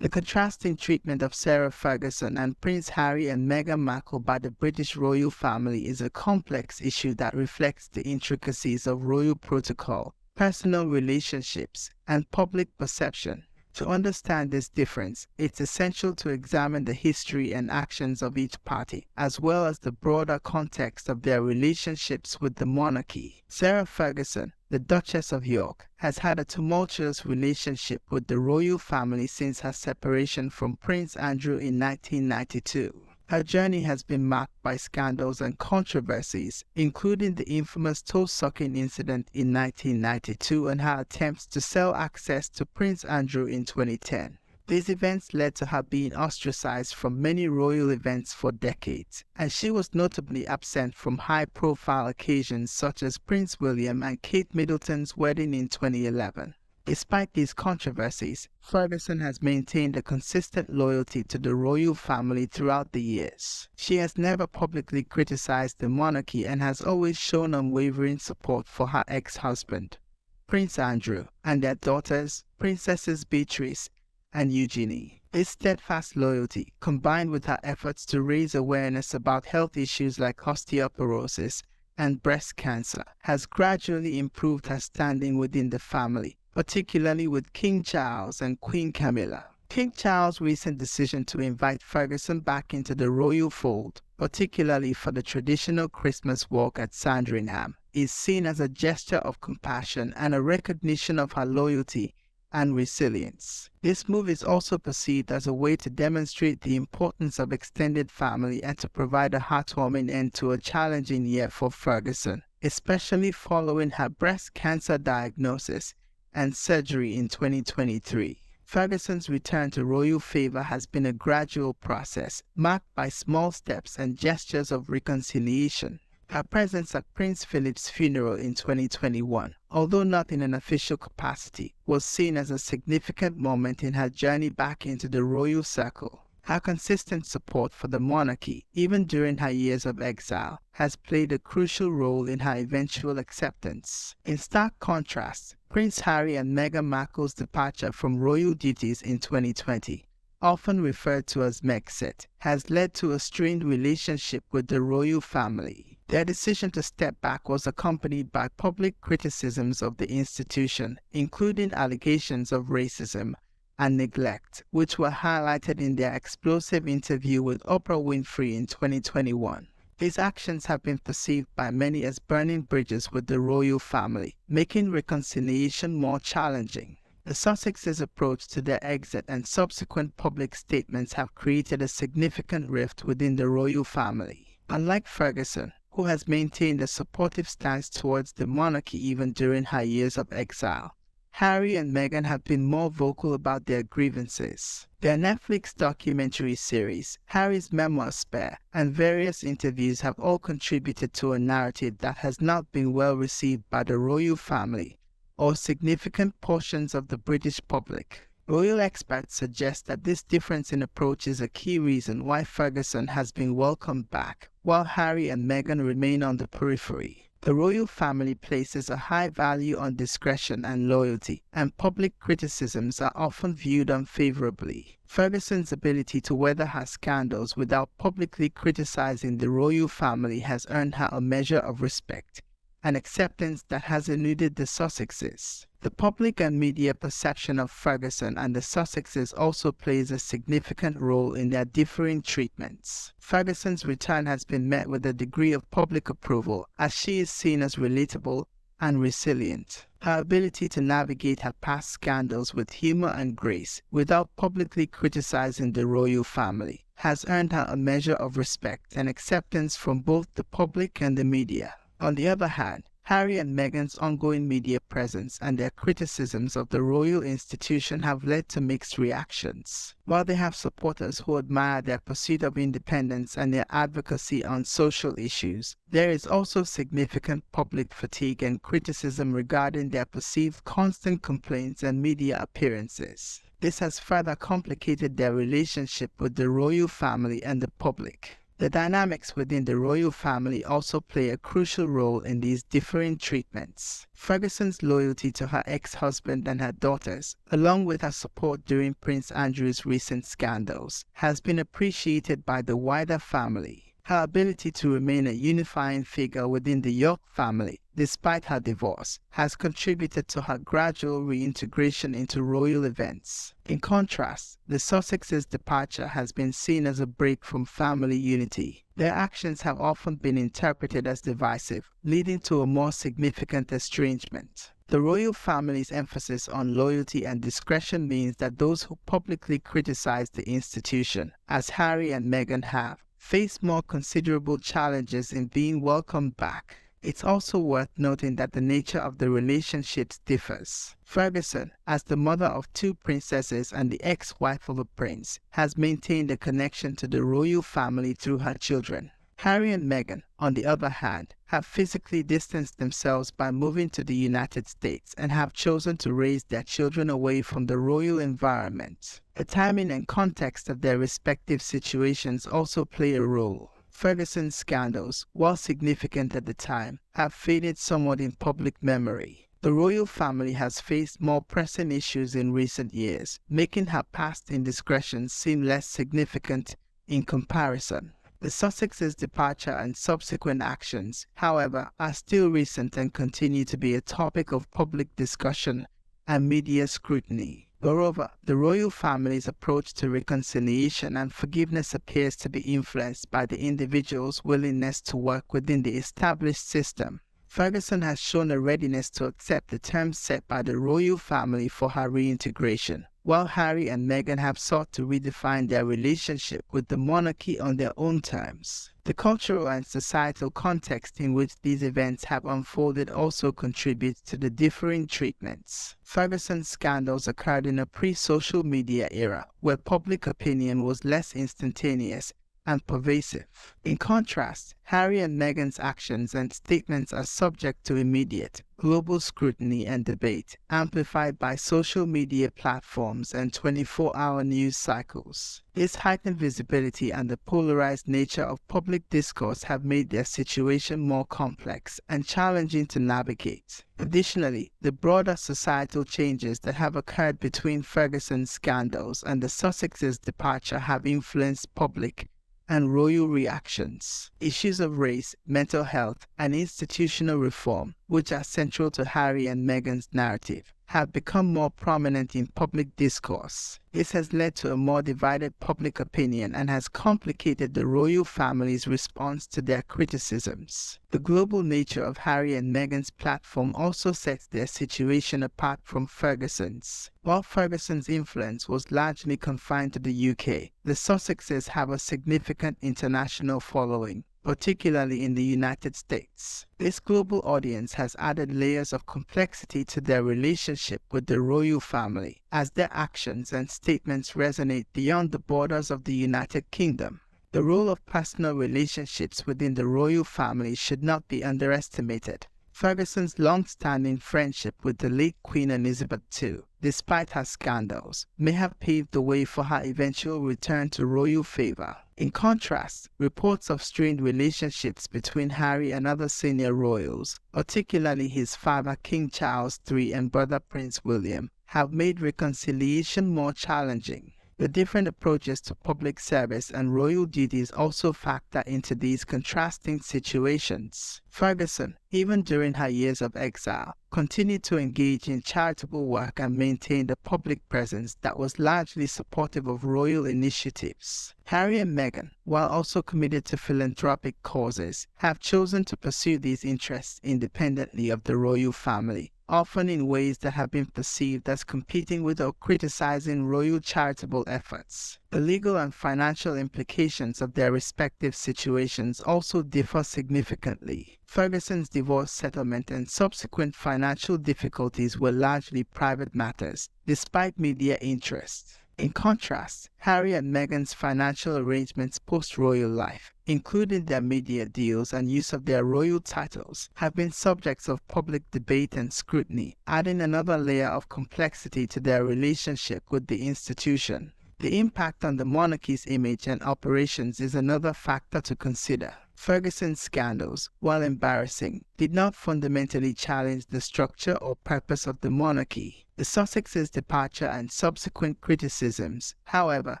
The contrasting treatment of Sarah Ferguson and Prince Harry and Meghan Markle by the British royal family is a complex issue that reflects the intricacies of royal protocol, personal relationships, and public perception. To understand this difference, it's essential to examine the history and actions of each party, as well as the broader context of their relationships with the monarchy. Sarah Ferguson, the Duchess of York, has had a tumultuous relationship with the royal family since her separation from Prince Andrew in 1992. Her journey has been marked by scandals and controversies, including the infamous toe-sucking incident in 1992 and her attempts to sell access to Prince Andrew in 2010. These events led to her being ostracized from many royal events for decades, and she was notably absent from high-profile occasions such as Prince William and Kate Middleton's wedding in 2011. Despite these controversies, Ferguson has maintained a consistent loyalty to the royal family throughout the years. She has never publicly criticized the monarchy and has always shown unwavering support for her ex-husband, Prince Andrew, and their daughters, Princesses Beatrice and Eugenie. This steadfast loyalty, combined with her efforts to raise awareness about health issues like osteoporosis and breast cancer, has gradually improved her standing within the family, particularly with King Charles and Queen Camilla. King Charles' recent decision to invite Ferguson back into the royal fold, particularly for the traditional Christmas walk at Sandringham, is seen as a gesture of compassion and a recognition of her loyalty and resilience. This move is also perceived as a way to demonstrate the importance of extended family and to provide a heartwarming end to a challenging year for Ferguson, especially following her breast cancer diagnosis and surgery in 2023. Ferguson's return to royal favor has been a gradual process, marked by small steps and gestures of reconciliation. Her presence at Prince Philip's funeral in 2021, although not in an official capacity, was seen as a significant moment in her journey back into the royal circle. Her consistent support for the monarchy, even during her years of exile, has played a crucial role in her eventual acceptance. In stark contrast, Prince Harry and Meghan Markle's departure from royal duties in 2020, often referred to as Megxit, has led to a strained relationship with the royal family. Their decision to step back was accompanied by public criticisms of the institution, including allegations of racism and neglect, which were highlighted in their explosive interview with Oprah Winfrey in 2021. These actions have been perceived by many as burning bridges with the royal family, making reconciliation more challenging. The Sussexes' approach to their exit and subsequent public statements have created a significant rift within the royal family. Unlike Ferguson, who has maintained a supportive stance towards the monarchy even during her years of exile, Harry and Meghan have been more vocal about their grievances. Their Netflix documentary series, Harry's Memoir Spare, and various interviews have all contributed to a narrative that has not been well received by the royal family or significant portions of the British public. Royal experts suggest that this difference in approach is a key reason why Ferguson has been welcomed back, while Harry and Meghan remain on the periphery. The royal family places a high value on discretion and loyalty, and public criticisms are often viewed unfavorably. Ferguson's ability to weather her scandals without publicly criticizing the royal family has earned her a measure of respect and acceptance that has eluded the Sussexes. The public and media perception of Ferguson and the Sussexes also plays a significant role in their differing treatments. Ferguson's return has been met with a degree of public approval, as she is seen as relatable and resilient. Her ability to navigate her past scandals with humor and grace, without publicly criticizing the royal family, has earned her a measure of respect and acceptance from both the public and the media. On the other hand, Harry and Meghan's ongoing media presence and their criticisms of the royal institution have led to mixed reactions. While they have supporters who admire their pursuit of independence and their advocacy on social issues, there is also significant public fatigue and criticism regarding their perceived constant complaints and media appearances. This has further complicated their relationship with the royal family and the public. The dynamics within the royal family also play a crucial role in these differing treatments. Ferguson's loyalty to her ex-husband and her daughters, along with her support during Prince Andrew's recent scandals, has been appreciated by the wider family. Her ability to remain a unifying figure within the York family, despite her divorce, has contributed to her gradual reintegration into royal events. In contrast, the Sussexes' departure has been seen as a break from family unity. Their actions have often been interpreted as divisive, leading to a more significant estrangement. The royal family's emphasis on loyalty and discretion means that those who publicly criticize the institution, as Harry and Meghan have, face more considerable challenges in being welcomed back. It's also worth noting that the nature of the relationships differs. Ferguson, as the mother of two princesses and the ex-wife of a prince, has maintained a connection to the royal family through her children. Harry and Meghan, on the other hand, have physically distanced themselves by moving to the United States and have chosen to raise their children away from the royal environment. The timing and context of their respective situations also play a role. Ferguson's scandals, while significant at the time, have faded somewhat in public memory. The royal family has faced more pressing issues in recent years, making her past indiscretions seem less significant in comparison. The Sussexes' departure and subsequent actions, however, are still recent and continue to be a topic of public discussion and media scrutiny. Moreover, the royal family's approach to reconciliation and forgiveness appears to be influenced by the individual's willingness to work within the established system. Ferguson has shown a readiness to accept the terms set by the royal family for her reintegration, while Harry and Meghan have sought to redefine their relationship with the monarchy on their own terms. The cultural and societal context in which these events have unfolded also contributes to the differing treatments. Ferguson's scandals occurred in a pre-social media era, where public opinion was less instantaneous and pervasive. In contrast, Harry and Meghan's actions and statements are subject to immediate, global scrutiny and debate, amplified by social media platforms and 24-hour news cycles. This heightened visibility and the polarized nature of public discourse have made their situation more complex and challenging to navigate. Additionally, the broader societal changes that have occurred between Ferguson's scandals and the Sussexes' departure have influenced public and royal reactions. Issues of race, mental health, and institutional reform, which are central to Harry and Meghan's narrative, have become more prominent in public discourse. This has led to a more divided public opinion and has complicated the royal family's response to their criticisms. The global nature of Harry and Meghan's platform also sets their situation apart from Ferguson's. While Ferguson's influence was largely confined to the UK, the Sussexes have a significant international following, particularly in the United States. This global audience has added layers of complexity to their relationship with the royal family, as their actions and statements resonate beyond the borders of the United Kingdom. The role of personal relationships within the royal family should not be underestimated. Ferguson's long-standing friendship with the late Queen Elizabeth II, despite her scandals, may have paved the way for her eventual return to royal favor. In contrast, reports of strained relationships between Harry and other senior royals, particularly his father King Charles III and brother Prince William, have made reconciliation more challenging. The different approaches to public service and royal duties also factor into these contrasting situations. Ferguson, even during her years of exile, continued to engage in charitable work and maintained a public presence that was largely supportive of royal initiatives. Harry and Meghan, while also committed to philanthropic causes, have chosen to pursue these interests independently of the royal family, often in ways that have been perceived as competing with or criticizing royal charitable efforts. The legal and financial implications of their respective situations also differ significantly. Ferguson's divorce settlement and subsequent financial difficulties were largely private matters, despite media interest. In contrast, Harry and Meghan's financial arrangements post-royal life, including their media deals and use of their royal titles, have been subjects of public debate and scrutiny, adding another layer of complexity to their relationship with the institution. The impact on the monarchy's image and operations is another factor to consider. Ferguson's scandals, while embarrassing, did not fundamentally challenge the structure or purpose of the monarchy. The Sussexes' departure and subsequent criticisms, however,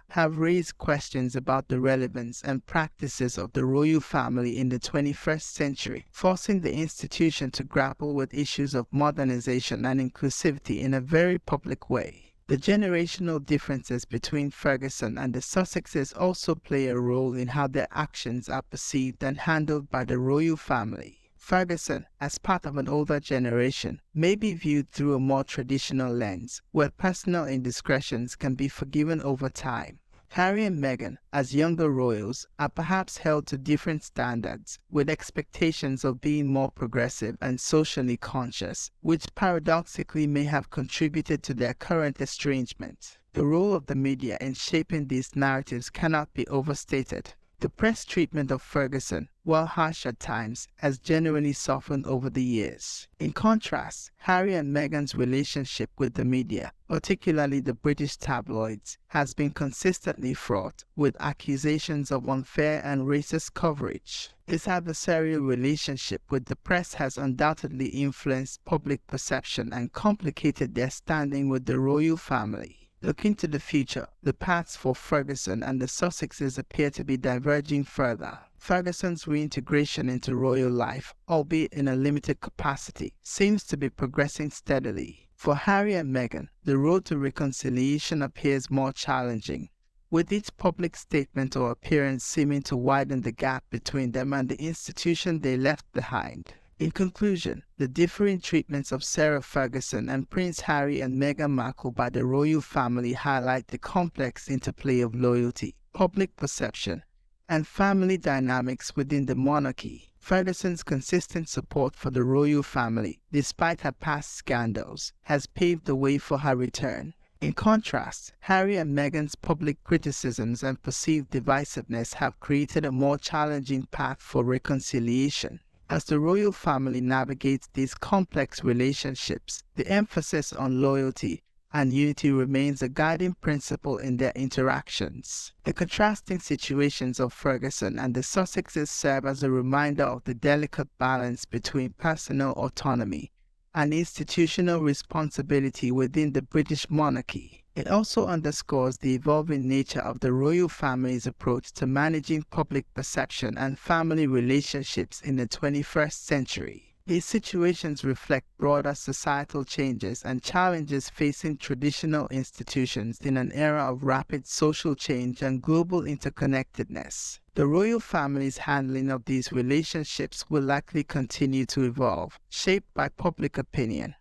have raised questions about the relevance and practices of the royal family in the 21st century, forcing the institution to grapple with issues of modernization and inclusivity in a very public way. The generational differences between Ferguson and the Sussexes also play a role in how their actions are perceived and handled by the royal family. Ferguson, as part of an older generation, may be viewed through a more traditional lens, where personal indiscretions can be forgiven over time. Harry and Meghan, as younger royals, are perhaps held to different standards, with expectations of being more progressive and socially conscious, which paradoxically may have contributed to their current estrangement. The role of the media in shaping these narratives cannot be overstated. The press treatment of Ferguson, while harsh at times, has generally softened over the years. In contrast, Harry and Meghan's relationship with the media, particularly the British tabloids, has been consistently fraught with accusations of unfair and racist coverage. This adversarial relationship with the press has undoubtedly influenced public perception and complicated their standing with the royal family. Looking to the future, the paths for Ferguson and the Sussexes appear to be diverging further. Ferguson's reintegration into royal life, albeit in a limited capacity, seems to be progressing steadily. For Harry and Meghan, the road to reconciliation appears more challenging, with each public statement or appearance seeming to widen the gap between them and the institution they left behind. In conclusion, the differing treatments of Sarah Ferguson and Prince Harry and Meghan Markle by the royal family highlight the complex interplay of loyalty, public perception, and family dynamics within the monarchy. Ferguson's consistent support for the royal family, despite her past scandals, has paved the way for her return. In contrast, Harry and Meghan's public criticisms and perceived divisiveness have created a more challenging path for reconciliation. As the royal family navigates these complex relationships, the emphasis on loyalty and unity remains a guiding principle in their interactions. The contrasting situations of Ferguson and the Sussexes serve as a reminder of the delicate balance between personal autonomy and institutional responsibility within the British monarchy. It also underscores the evolving nature of the royal family's approach to managing public perception and family relationships in the 21st century. These situations reflect broader societal changes and challenges facing traditional institutions in an era of rapid social change and global interconnectedness. The royal family's handling of these relationships will likely continue to evolve, shaped by public opinion,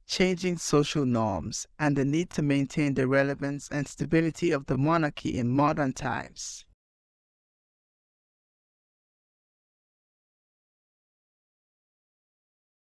changing social norms, and the need to maintain the relevance and stability of the monarchy in modern times.